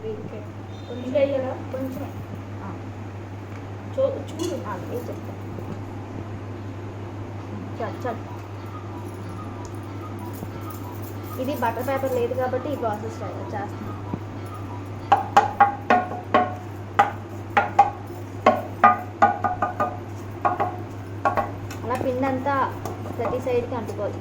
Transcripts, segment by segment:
కొంచెం వేయాలా కొంచెం చూడు చెప్తా చాలు ఇది బటర్ పేపర్ లేదు కాబట్టి ఈ ప్రాసెస్ చేస్తాను. అలా పిండి అంతా ప్రతి సైడ్కి అంటుకోవచ్చు.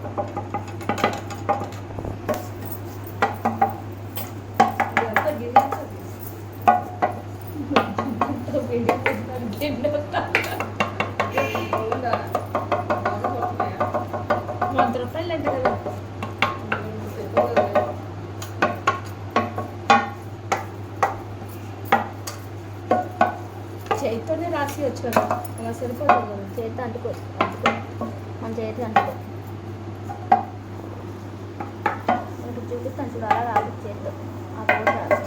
₹100 అంటే కదా చేతితోనే రాసి వచ్చు కదా, అలా సరిపోతుంది కదా. చేతి అంటుకో మన చేతి అంటుకో. ఇప్పుడు చూపిస్తాను చూడు, అలా రాదు చేతితో. ఆ పోటీ రాదు.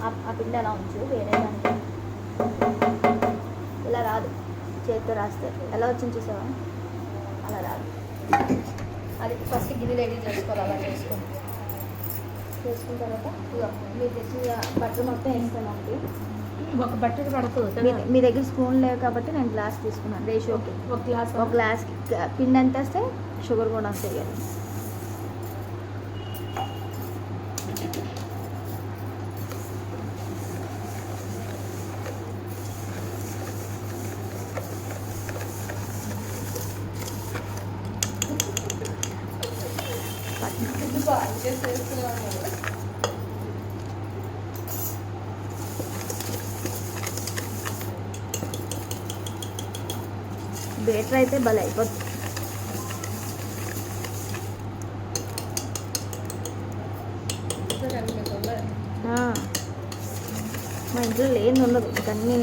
ఆ పిండి అలా ఉంచు. వేరే దానికి ఇలా రాదు, చేతితో రాస్తే ఎలా వచ్చింది చూసావా, అలా రాదు. అది ఫస్ట్ గిన్నె రెడీ చేసుకోవాలి. అలా చేసుకున్న తర్వాత ఇక మీరు తెచ్చిన బట్టలు మొత్తం వేస్తానండి. ఒక బట్టలు పడుతుంది. మీ దగ్గర స్పూన్ లేవు కాబట్టి నేను గ్లాస్ తీసుకున్నాను రేషియోకి. ఒక గ్లాస్కి పిండి ఎంత వేస్తే షుగర్ కూడా అంత వేయాలి. బేటర్ అయితే భలే అయిపోతుంది. మా ఇంట్లో లేని ఉండదు ఇవన్నీ.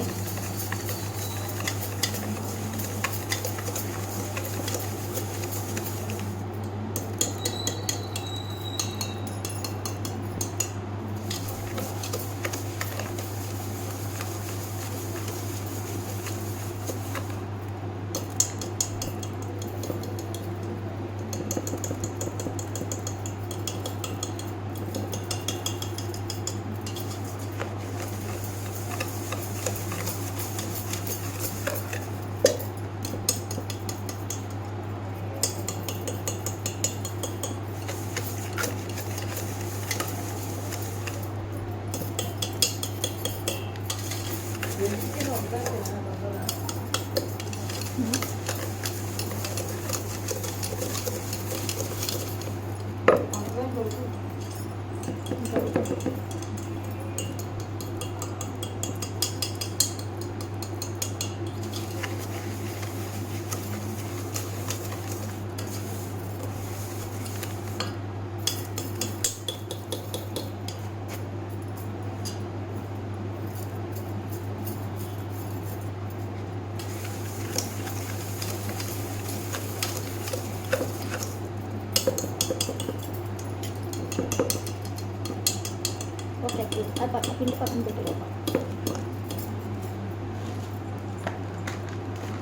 ఓకే, అది పిండి పక్కన పెట్టేలోప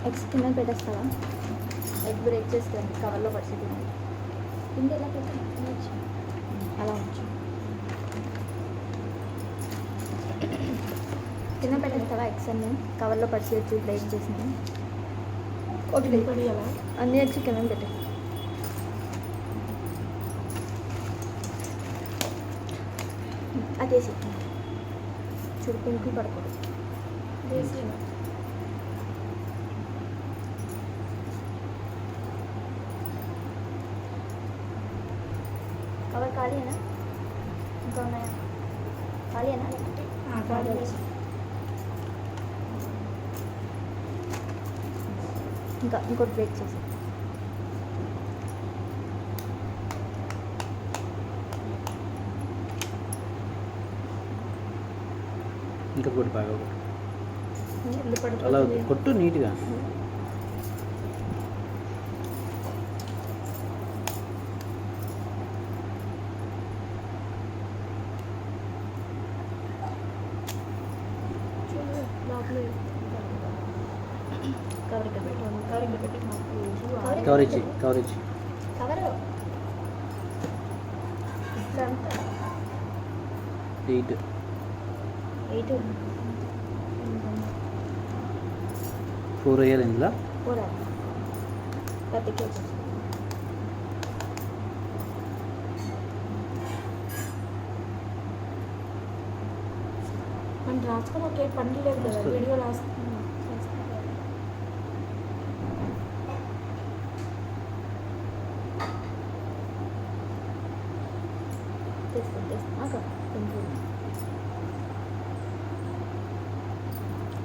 ఎగ్స్ కింద పెట్టేస్తావా? ఎగ్ బ్రేక్ చేస్తాను కవర్లో పడిచి పిండి ఎలా పెట్టాను అలా ఉంచు. కింద పెట్టేస్తావా? ఎగ్స్ అన్నీ కవర్లో పడిచి వచ్చి బ్రేక్ చేసింది అన్నీ వచ్చి కింద పెట్టే. అదేసి చూడు పింకులు పడకూడదు. కవర్ ఖాళీనా? ఇంకా ఉన్నాయా? ఖాళీనా? ఇంకా ఇంకోటి బ్రేక్ చేసి ఇంకా కొట్టు బాగా అలా కొట్టు నీట్గా. కవర్ ఇచ్చి కవర్ ఇచ్చి కవర్ 8 8 4 వేయాలి ఇందులో. 4 30 మనం రాసుకొని ఒకే పని లేదు కదా, వస్తుంది. వీడియో రాసుకున్నాం.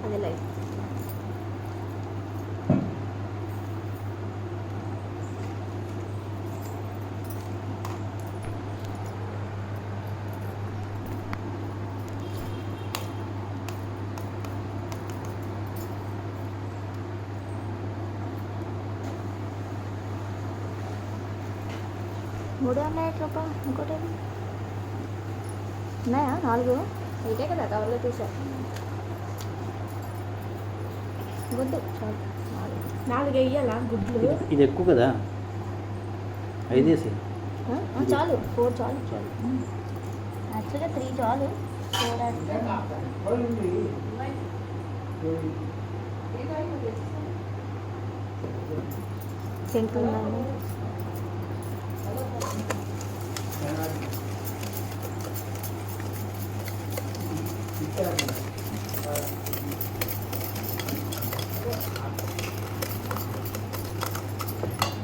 అదే లైట్ మూడే ఉన్నాయి రూపా, ఇంకోటి ఉన్నాయా 4 ఇదే కదా కవర్లో తీసా. గుడ్డు చాలు 4 వేయాలా గుడ్లు? ఇది ఎక్కువ కదా, 5 వేసి. చాలు 4 చాలు యాక్చువల్గా 3 చాలు 4 అంటే సింపుల్ ఉందండి.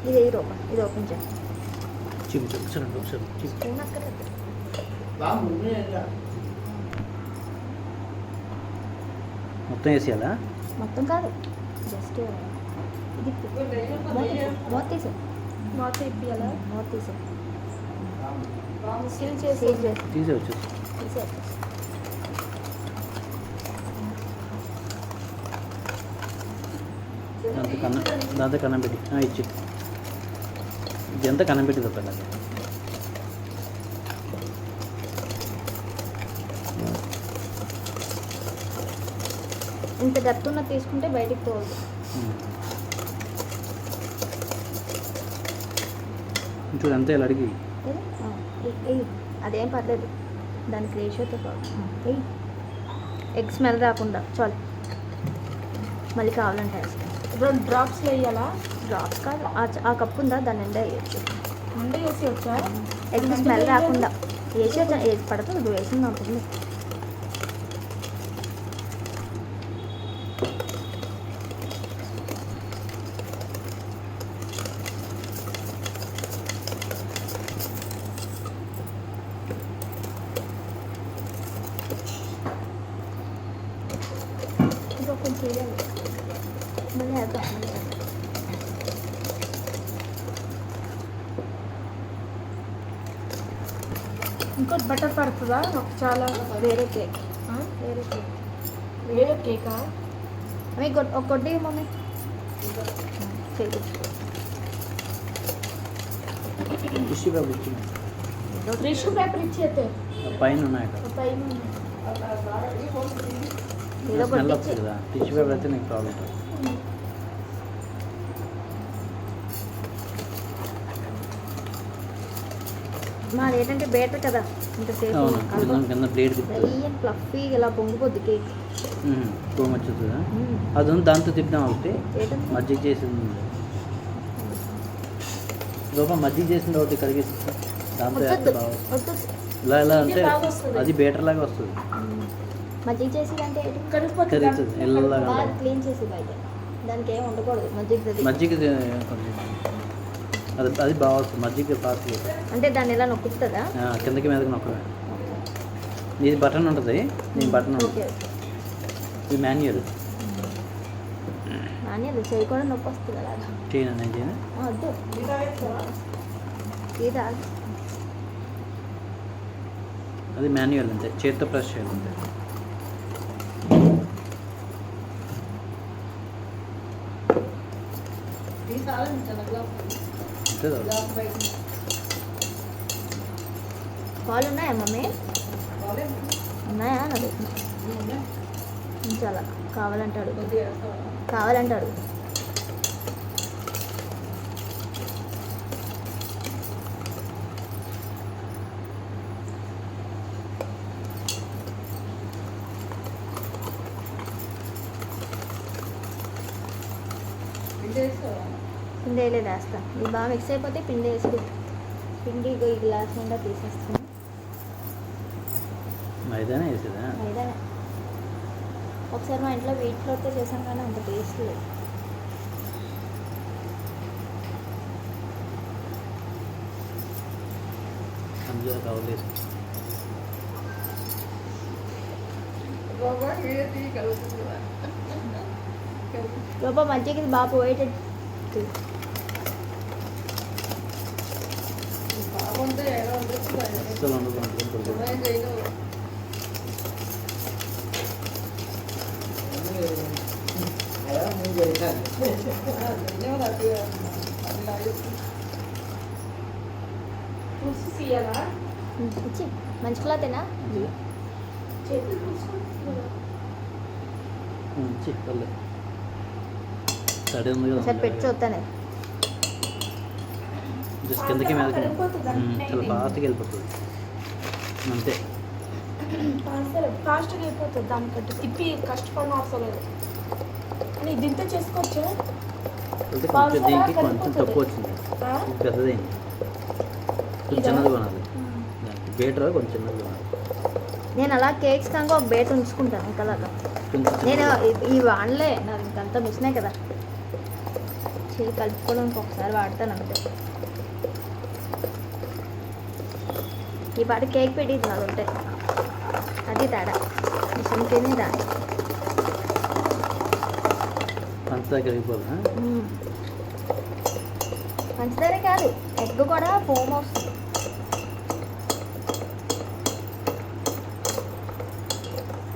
ఇది ఏ రూపా, ఇది ఓపెన్ చేయండి. చూపించు ఒకసారి చూపించు. స్పూన్ అక్కర్లేదు. మొత్తం వేసేయాలా? మొత్తం కాదు, జస్ట్ ఇది మూత తీసే, మూత ఇప్పియాలా? మూత తీసే, సీల్ చేసి తీసేవచ్చు. తీసే. దాంతో కన్నం పెట్టి ఇచ్చి ఇదంతా కన్నం పెట్టి తప్పదు. ఇంత డెప్త్ ఉన్న తీసుకుంటే బయటికి తోలదు. చూడు అంతే ఇలా అడిగి అదేం పర్లేదు, దానికి రేషియోతో కాదు. ఎగ్ స్మెల్ రాకుండా చాలు. మళ్ళీ కావాలంటే వేస్తాం. 2 డ్రాప్స్ వేయాలా? డ్రాప్స్ కాదు, ఆ కప్పు ఉందా దాని నిండా వేయచ్చు. ముందే వేసి వచ్చా? ఎగ్ స్మెల్ రాకుండా వేసి వచ్చా. ఏది పడుతుంది నువ్వు వేసింది ఉంటుంది. ఇంకా కొంచెం వేయాలి. మళ్ళీ వేద్దాం. ఇంకోటి బటర్ పడుతుందా? చాలా వేరే కేక్, ఆ? వేరే కేక్. వేరే కేకా? మీకు ఒక కొద్ది మమ్మీ చేయించు. టిష్యూ పేపర్ ఇచ్చి టిష్యూ పేపర్ ఇచ్చేస్తే పైన ఉన్నాయి కదా, పైన ఏదో స్మెల్ ఒకటి వస్తుంది కదా. టిష్యూ పేపర్ అయితే నీకు ప్రాబ్లం ఉంటుంది. మాది ఏంటంటే బేటర్ కదా, ఇంతసేపు అవును, కింద బ్లేడ్ తిప్పుతుంది. ఫ్లఫీ ఇలా పొంగిపోద్ది కేక్. టూ మచ్ వస్తుందా? అది ఉంది, దాంతో తిప్పుదాం ఒకటి. ఏంటంటే మజ్జిగ చేసింది లోపల మజ్జిగ చేసింది ఒకటి కడిగేసి దాంతో వేస్తే బాగా వస్తుంది. వద్దు, ఇలా ఇలా అంటే ఇది బాగా వస్తుంది. అది బేటర్ లాగా వస్తుంది. మజ్జిగ చేసి అంటే కరిగిపోతుంది. కరుగుతుంది ఎల్లలాగా బాగా ఉంటుంది. క్లీన్ చేసి బయట దానికి ఏం ఉండకూడదు. మజ్జిగ మజ్జిగ కొంచెం అది బాగా వస్తుంది. మజ్జిగ ఫాస్ట్ అంటే దాన్ని ఎలా నొక్కుతుందా? కిందకి మీదకి నొక్కమే. ఇది బటన్ ఉంటుంది, దీని బటన్ ఓకే ఉంటుంది. ఓకే. ఇది మాన్యువల్. నాని అది చేయి కూడా నొప్పి వస్తుంది అలాగా. చేయను నేను చేయను. వద్దు, ఇది రాదు. అది మాన్యువల్ అంతే, చేతితో ప్రెస్ చేయాలి అంతే. అంతే కదా. పాలు ఉన్నాయా మమ్మీ? ఉన్నాయా నాకు చాలా కావాలంటాడు, కావాలంటాడు. పిండి వేయలేదు, వేస్తా. ఇది బాగా మిక్స్ అయిపోతే పిండి వేసి పిండి ఇగో ఈ గ్లాస్ నిండా తీసేస్తాను. మైదానే వేసేదా? మైదానే. ఒకసారి మా ఇంట్లో వీట్ ఫ్లోర్తో చేసాం కానీ అంత టేస్ట్ లేదు. అందులో కావలేదు. లోపల మధ్యకి ఇది బాగా పోయేటట్టు. అస్సలు ఉండదు. ఇచ్చి మంచి క్లాతేనా? పర్లేదు, తడి ఉంది కదా. ఒకసారి పెట్టి చూస్తానే. జస్ట్ కిందకి మీదకి చాలా ఫాస్ట్గా వెళ్ళిపోతుంది అంతే. ఫాస్ట్గా అయిపోతుంది. దానికంటే తిప్పి కష్టపడిన అవసరం లేదు. కానీ దీంతో చేసుకోవచ్చు. కొంచెం దీనికి కొంచెం తక్కువ వచ్చింది, పెద్దదైంది. కొంచెం చిన్నది కొనాలి, దానికి బేటర్ కొంచెం చిన్నది కొనాలి. నేను అలా కేక్స్ కనుక ఒక బేట ఉంచుకుంటాను ఇంకలాగా. నేను ఈ వాడలే, నాకు ఇంకంతా మిషనే కదా, చేయి కలుపుకోవడానికి ఒకసారి వాడతాను అంతే. ఈ పాట కేక్ పెట్టి నాది ఉంటాయి, అది తేడా. మిషన్కి దాని పంచదార కరిగిపోదా? పంచదారే కాదు, ఎగ్ కూడా ఫోమ్ వస్తుంది.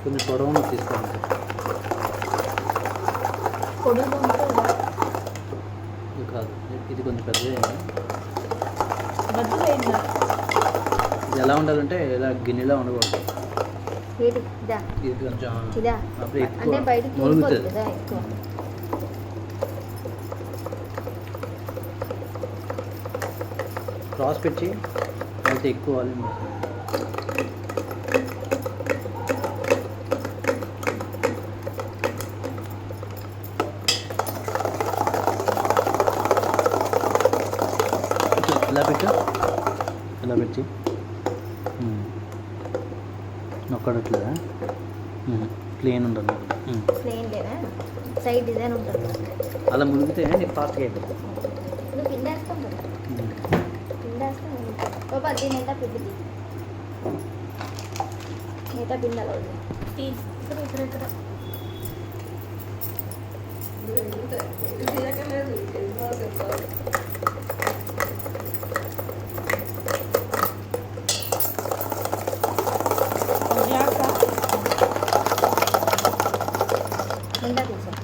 కొంచెం పొడవును తీసుకోండి. ఇది కాదు, ఇది కొంచెం పెద్దదైంది. ఇది ఎలా ఉండాలంటే ఇలా గిన్నెలా ఉండకూడదు. ఇది ఇదా ఇది కొంచెం ఇదా అప్పుడు అంటే ఎక్కువ బయటికి మురుగుతుంది. కదా ఎక్కువ. క్రాస్ పెట్టి అయితే ఎక్కువ వాల్యూమ్ వస్తుంది. ఇలా పెట్టు, ఇలా పెట్టి నొక్కడట్లేదా? ప్లేన్ ఉండాలి. ప్లేన్ లేదా, సైడ్ డిజైన్ ఉంటుంది. అలా మునిగితే నీకు ఫాస్ట్గా అయిపోతుంది. నువ్వు పిండి వేస్తాం కదా, పిండి వేస్తాం. ఒక 10 నిండా పిండి మిగతా పిండి అలా వదిలేదు. ఇక్కడ నిండా తీసాం.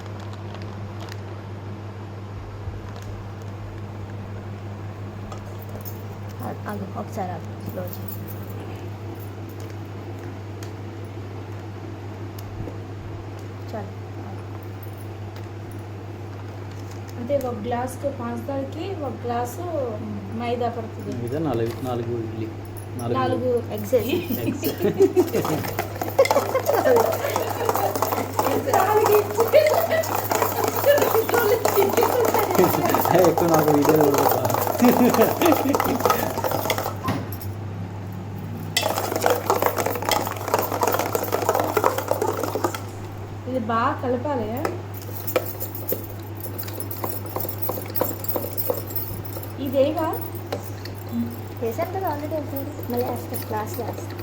ఆగు ఒకసారి ఆగు, స్లో చేసి. చాలు. అంటే ఒక గ్లాస్కి పంచదారకి ఒక గ్లాసు మైదా పడుతుంది. మీద నాలుగు ఇడ్లీ, 4 ఎగ్స్ ఎగ్స్. ఎక్కువ నాకు వీడియో ఇది బాగా కలపాలి. ఇదేగా వేసాను కదా ఆల్రెడీ ఒకసారి, మళ్ళీ వేస్తాను క్లాస్లో వేస్తాను.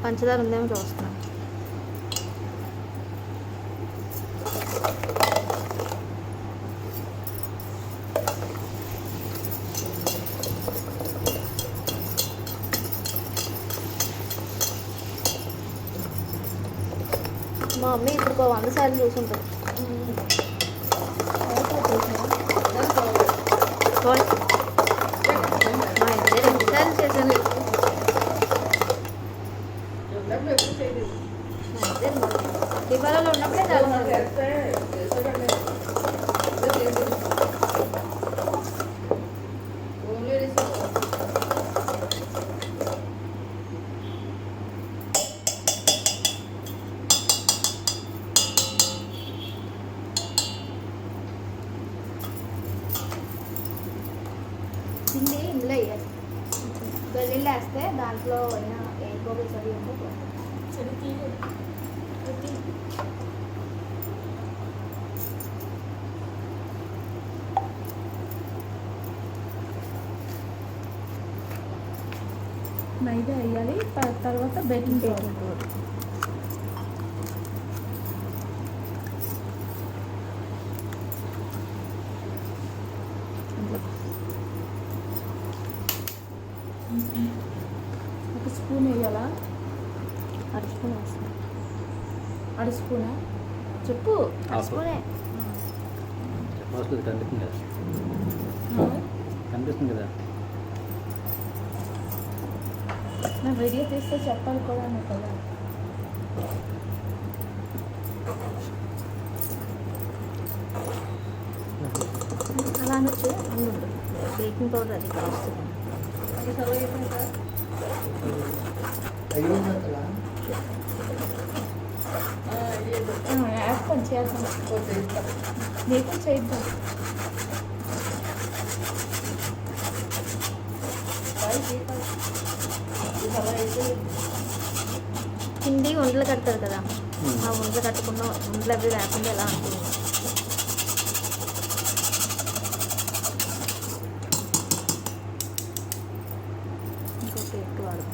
పంచదార ఉందేమో చూస్తున్నాను. మా మమ్మీ ఇప్పుడు 100 సార్లు చూసుంటుంది. మా ఇంట్లో 2 సార్లు చేశాను. హిందీ ఇందులో వేయాలి. వెల్లుల్లి వేస్తే దాంట్లో అయినా ఏ గోబీ చదివి ఉంటే పోతుంది. సరే తీరు మైదా వేయాలి, తర్వాత బేకింగ్ పౌడర్. ఒక స్పూన్ వేయాలా? అర స్పూన్ వేస్తాను. అర స్పూనా? చెప్పు. అర స్పూనే. వస్తుంది, కనిపిస్తుంది కదా, కనిపిస్తుంది కదా. నా వీడియో తీస్తే చెప్పాలి కూడా కదా. అలా అనొచ్చు. ఉండు, బేకింగ్ పౌడర్ అది వస్తుంది. వేస్తాను, చేద్దాం, నీకు చేద్దాం. హిందీ ఉండలు కడతారు కదా, ఆ ఉండలు కట్టకుండా ఉండలు అవి లేకుండా ఎలా ఉంటుంది. ఇంకొక ఎక్కువ వాడు.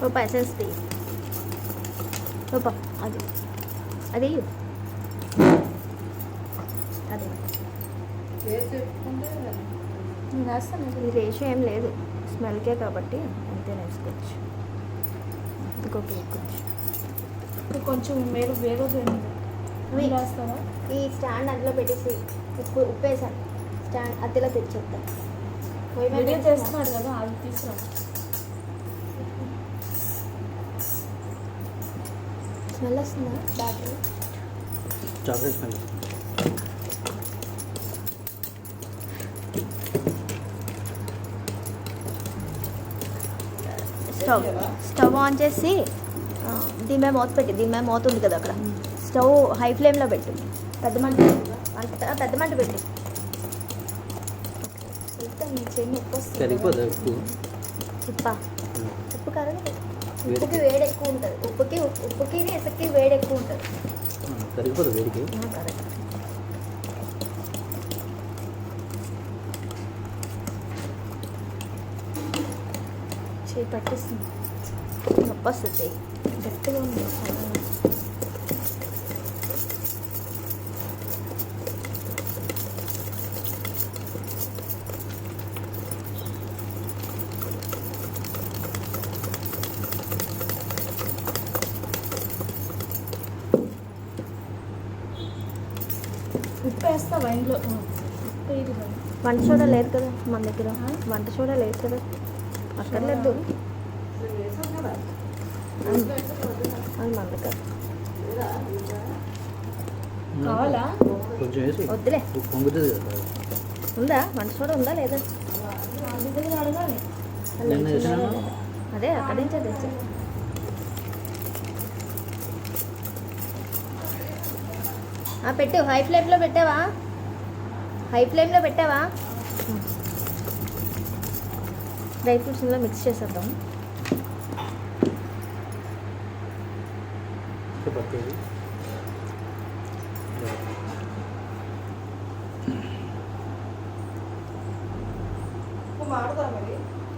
ఓ ఎసెన్స్ తీ. ఓపా అది అది అదే నేను వేస్తాను. ఈ రేషియో ఏం లేదు, స్మెల్కే కాబట్టి అంతే వేసుకోవచ్చు. ఇంకొక కొంచెం కొంచెం వేరేది వేస్తావా? ఈ స్టాండ్ అందులో పెట్టేసి ఉప్పు వేసాను. స్టాండ్ అద్దెలో తెచ్చేస్తాను. వీడియో చేస్తున్నాడు కదా, అది తీసుకురా. స్మెల్ వస్తుందా battery? Chocolate smell. Stove on చేసి దీని మీద మూత పెట్టి, దీని మీద మూత ఉంది కదా అక్కడ, స్టవ్ హై ఫ్లేమ్లో పెట్టు. పెద్ద మంట పెద్ద మంట పెట్టి నీ చెయ్యి ఉప్పు వస్తుంది. ఉప్పా? ఉప్పు కాదు, ఉప్పుకి వేడి ఎక్కువ ఉంటుంది. ఉప్పుకి ఇసుక్కి వేడి ఎక్కువ ఉంటుంది. సరిపోదు వేడికి. చేయి పట్టిస్తుంది, నొప్పి వస్తుంది. చెయ్యి గట్టిగా ఉంది. ఉప్పు వేస్తా వైన్లో. ఉప్పు ఇది వంట సోడా లేదు కదా మన దగ్గర, వంట సోడా లేదు కదా, అక్కర్లేదు. అది మన దగ్గర కావాలా? కొంచెం వేసి వద్దులే. పొంగుతుంది కదా. ఉందా వంట సోడా? ఉందా లేదా? అడగాలి. అదే అక్కడి నుంచే తెచ్చా. పెట్టు. హై ఫ్లేమ్లో పెట్టావా? హై ఫ్లేమ్లో పెట్టావా? డ్రై ఫ్రూట్స్ ఇందులో మిక్స్ చేసేద్దాం.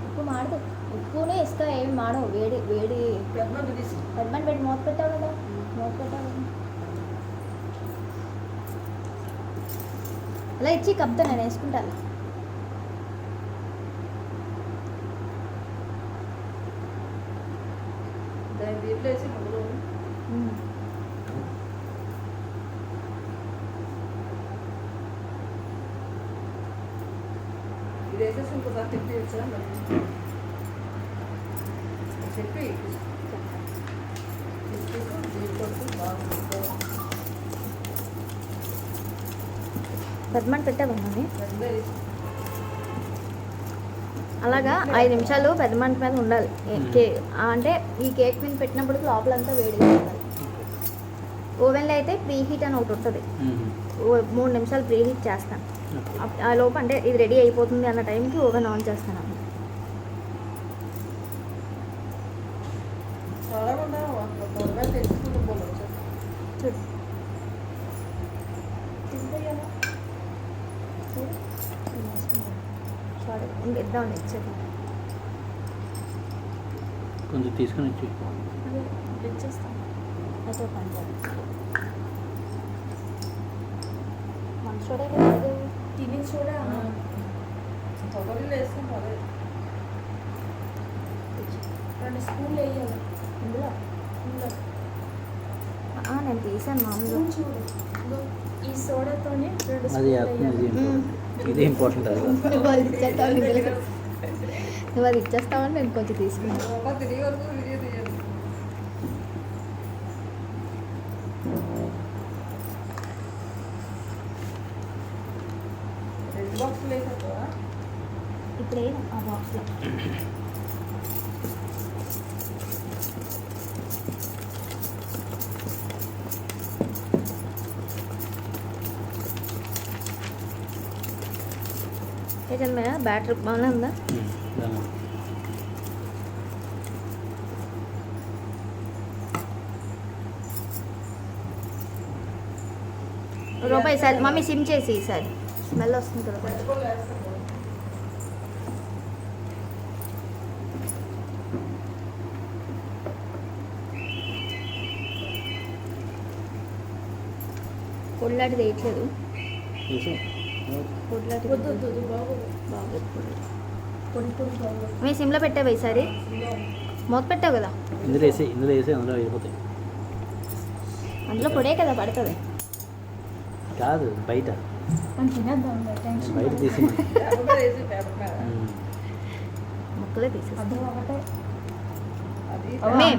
ఉప్పు మాడదు. ఉప్పునే ఇసుక ఏమి మాడవు. వేడి వేడి పెద్దమని పెట్టి మూత పెట్టావు కదా, మూత పెట్టావు కదా. అలా ఇచ్చి కప్తో నేను వేసుకుంటాను. పెద్దమంట పెట్టావా మమ్మీ? అలాగా 5 నిమిషాలు పెద్ద మంట మీద ఉండాలి. అంటే ఈ కేక్ మీద పెట్టినప్పుడు లోపలంతా వేడిగా ఉండాలి. ఓవెన్లో అయితే ప్రీ హీట్ అని ఒకటి ఉంటుంది. 3 నిమిషాలు ప్రీ హీట్ చేస్తాను. ఆ లోపు అంటే ఇది రెడీ అయిపోతుంది అన్న టైంకి ఓవెన్ ఆన్ చేస్తాను. చూడు ఇద్దాం ఇచ్చేది కొంచెం తీసుకొని ఇచ్చి ఇచ్చేస్తాను. అయితే పని చేయాలి. మనుషుడే కాదు తిని చూడ రెండు స్పూన్లు వేయాలి ఇందులో ఇందులో. నేను తీసాను మామూలుగా. చూడు ఇదిగో ఈ సోడాతోనే 2 అది స్పూన్లు ఇది ఇంపార్టెంట్ అది నువ్వు అది ఇచ్చేస్తావు నువ్వు అది ఇచ్చేస్తావని నేను కొంచెం తీసుకున్నాను. ఇప్పుడు ఏం ఆ బాక్స్లో ఏదన్నా బ్యాటరీ బాగానే ఉందా? రూపాయి ఈసారి మమ్మీ సిమ్ చేసి ఈసారి స్మెల్ వస్తుంది కదా కొంచెం. పొడిలాంటి వేయట్లేదు. పొడిలాంటి వద్దు వద్దు వద్దు బాగోదు. బాగా పొడి పొడి బాగోదు. మీ సిమ్లో పెట్టావు ఈసారి మూత పెట్టావు కదా? ఇందులో వేసి అందులో అయిపోతాయి. అందులో పొడే కదా పడుతుంది. కాదు బయట మనం తినేద్దాం టెన్షన్ బయట తీసి ముక్కలే తీసేసి అది ఒకటే మమ్మీ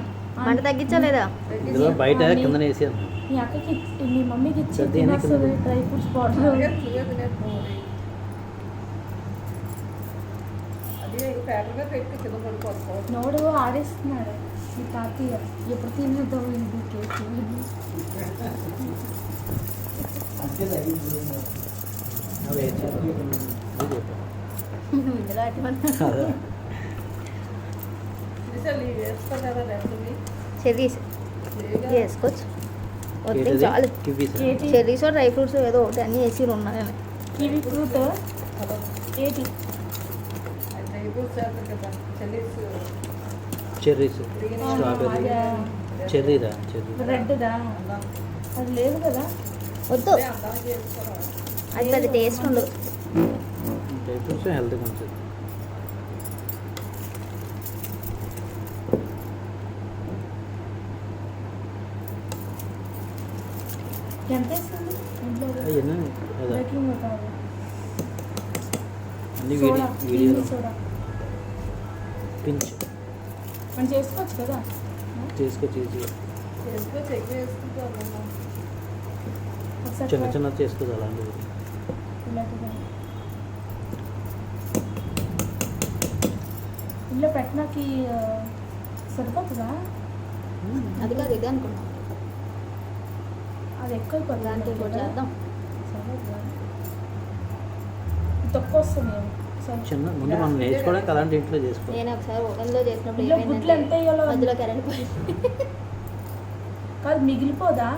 మంట తగ్గించలేదా? ఇందులో బయట కింద వేసి మీ అక్కకి మీ మమ్మీకి ఇచ్చి సర్ది తినేస్తుంది డ్రై ఫ్రూట్స్ పౌడర్. నోడు ఆడేస్తున్నాడు మీ తాతయ్య. ఎప్పుడు తినేద్దాం ఇది కేక్. నువ్వు ఇందులో అటువంటి చెర్రీస్ వేసుకోవచ్చు. వద్దు చాలు. చెర్రీస్ డ్రై ఫ్రూట్స్ ఏదో ఒకటి అన్నీ వేసి ఉన్నాయని. కివి ఫ్రూట్ ఏటి చెర్రీస్ స్ట్రాబెర్రీ చెర్రీదా రెడ్దా అది లేదు కదా. వద్దు అది పెద్ద టేస్ట్ ఉండదు. డ్రై ఫ్రూట్స్ హెల్త్ మంచిది. ఎంత వేస్తుంది ఇంట్లో అవన్నీ బేకింగ్ కాదు అన్ని సోడా వీడియో సోడా పించ్ మనం చేసుకోవచ్చు కదా. చేసుకోవచ్చు ఈజీగా. ఒకసారి చిన్న చిన్న చేసుకోవచ్చు అలాంటివి. ఇలాంటిది ఇంట్లో పెట్టినాకి సరిపోతుందా? అది కాదు ఇది అనుకున్నాను. అది ఎక్కువ దాంట్లో ఇంకోటి చేద్దాం. తక్కువ వస్తుంది. సరే చిన్న ముందు మనం నేర్చుకోవడానికి అలాంటి ఇంట్లో చేసుకోవాలి. నేను ఒకసారి ఓవెన్లో చేసినప్పుడు ఇంట్లో గుడ్లు ఎంత వేయాలో అందులో కరెంట్ పోయింది. కాదు మిగిలిపోదా?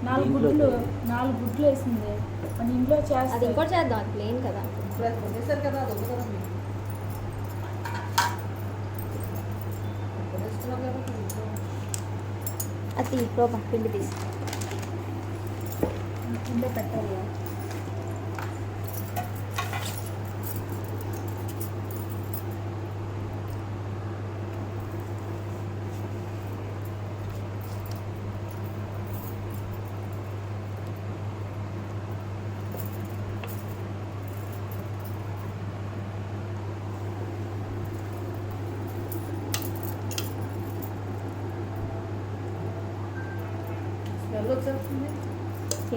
4 దీంట్లో గుడ్లు 4 గుడ్లు వేసింది మన ఇంట్లో అది చేస్తే. ఇంకోటి చేద్దాం. అది ప్లేన్ కదా. అది లోపల పిండి తీసి ఇంట్లో పెట్టాలి.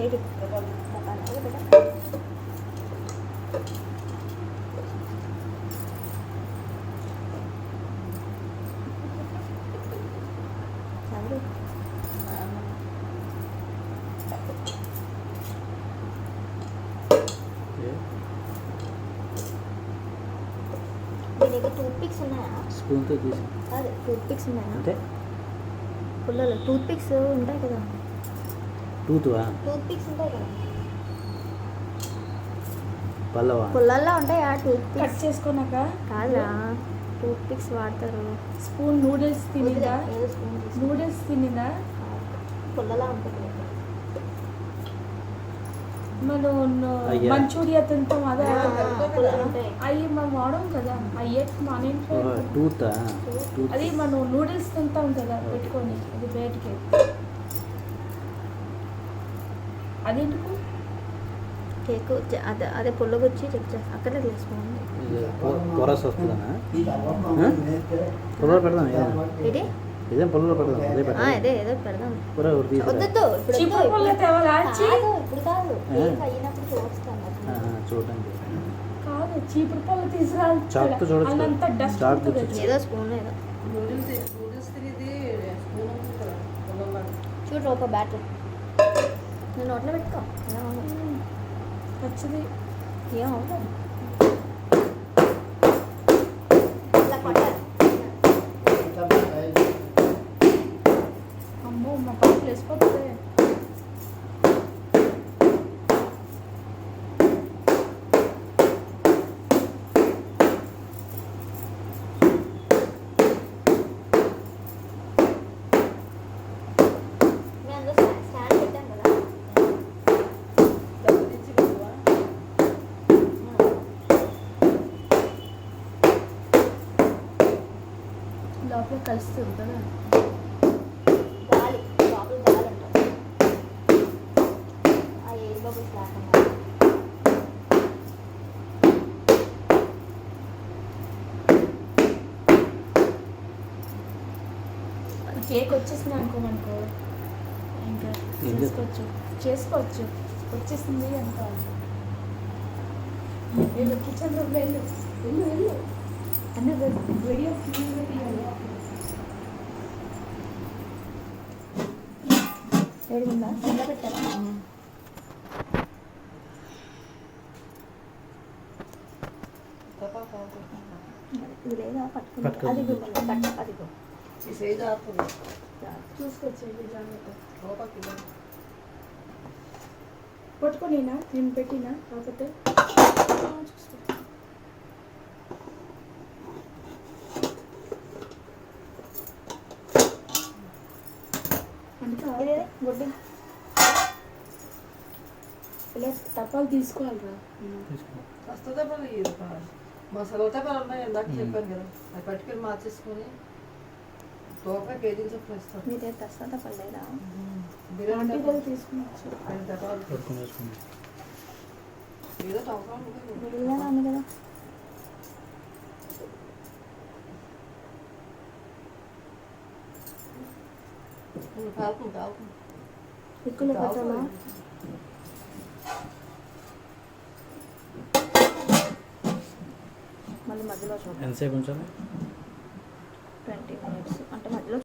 ఏది అలాగే కదా. చదువు. మీ దగ్గర టూత్ పిక్స్ ఉన్నాయా? స్పూన్తో తీసి అదే టూత్ పిక్స్ ఉన్నాయా? అంటే పుల్లలో టూత్ పిక్స్ ఉంటాయి కదా. టూత్వా టూత్ పిక్స్ ఉంటాయి కదా. పల్లవా పుల్లల్లో ఉంటాయా టూత్ కట్ పిక్స్? చేసుకున్నాక కాదురా, టూత్ పిక్స్ వాడతారు. స్పూన్ నూడిల్స్ తినిందా? ఏదో స్పూన్ తీసుకో. నూడిల్స్ తినిందా? పుల్లలా ఉంటుంది. మనం అయ్యా. మంచూరియా తింటాం అదే పుల్లలు ఉంటాయి. అవి మనం వాడం కదా అయ్యే మన ఇంట్లో టూతా టూత్ అది మనం నూడిల్స్ తింటాం కదా పెట్టుకొని అది బయటికి అది ఎందుకు కేక్ అదే అదే పుల్లగొచ్చి చెక్ చేస్తా అక్కడే తీసుకోండి. పొరస్ వస్తుందనా పొలలో పెడదాం ఇది ఇదేం పొలలో పెడదాం అదే పెడదాం అదే ఏదో పెడదాం. పొర ఒకటి తీసుకురా. వద్దు ఇప్పుడు చీపురు వద్దు. పుల్ల తేవాలా? కాదు, ఇప్పుడు కాదు. కేక్ అయినప్పుడు చూస్తాను. చూడండి కాదు చీపురు పుల్ల తీసుకురా చాకుతో చూడొచ్చు కదా. అదంతా డస్ట్ చాకుతో ఉంటుంది. ఏదో స్పూన్ ఏదో చూడు ఒక బ్యాటర్ నేను నోట్లో పెట్టుకో. వచ్చింది ఏమవుతుంది ఇలా కొట్టాలి. అమ్మో మా పక్కన వేసిపోతుంది. మేము అందులో స్టాండ్ పెట్టాం కదా. లోపల కలుస్తుంది కదా. గాలి లోపల గాలి ఉంటుంది. ఆ ఎయిర్ బబుల్స్ లేకుండా కేక్ వచ్చేసింది అనుకోమనుకో ఇంకా ఏం చేసుకోవచ్చు వచ్చేసింది అనుకో. వెళ్ళు కిచెన్ రూమ్ వెళ్ళు వెళ్ళు వెళ్ళు అన్న వీడియో ఏడుందా కింద పెట్టారా? ఇది లేదా పట్టుకుంటా పట్టుకో. అది పట్ట అదిగో చూసుకొచ్చేది జాగ్రత్త పట్టుకొనినా నేను పెట్టినా కాకపోతే చూసుకో. ఇదే గుడ్డి ఇలా తప్పాలు తీసుకోవాలిరా. వస్తుందా మసాలా టపాలు ఉన్నాయి ఇందాక చెప్పాను కదా అది పట్టుకెళ్ళి మార్చేసుకొని తోక కేజీ చొప్పున ఇస్తాను. మీదే తస్తా పడలేదా? బిర్యానీ ఆంటీ టపాలు దగ్గర తీసుకున్నాచ్చు. 5 టపాలు పట్టుకుని వేసుకుంది ఏదో టపాలు ఉంటుంది. గుడిలాగా ఉంది కదా. కాల్పు కాల్పు ఎక్కువ పెట్టాలా? మళ్ళీ మధ్యలో చూడండి ఎంతసేపు ఉంచాలి? 20 minutes అంటే మధ్యలో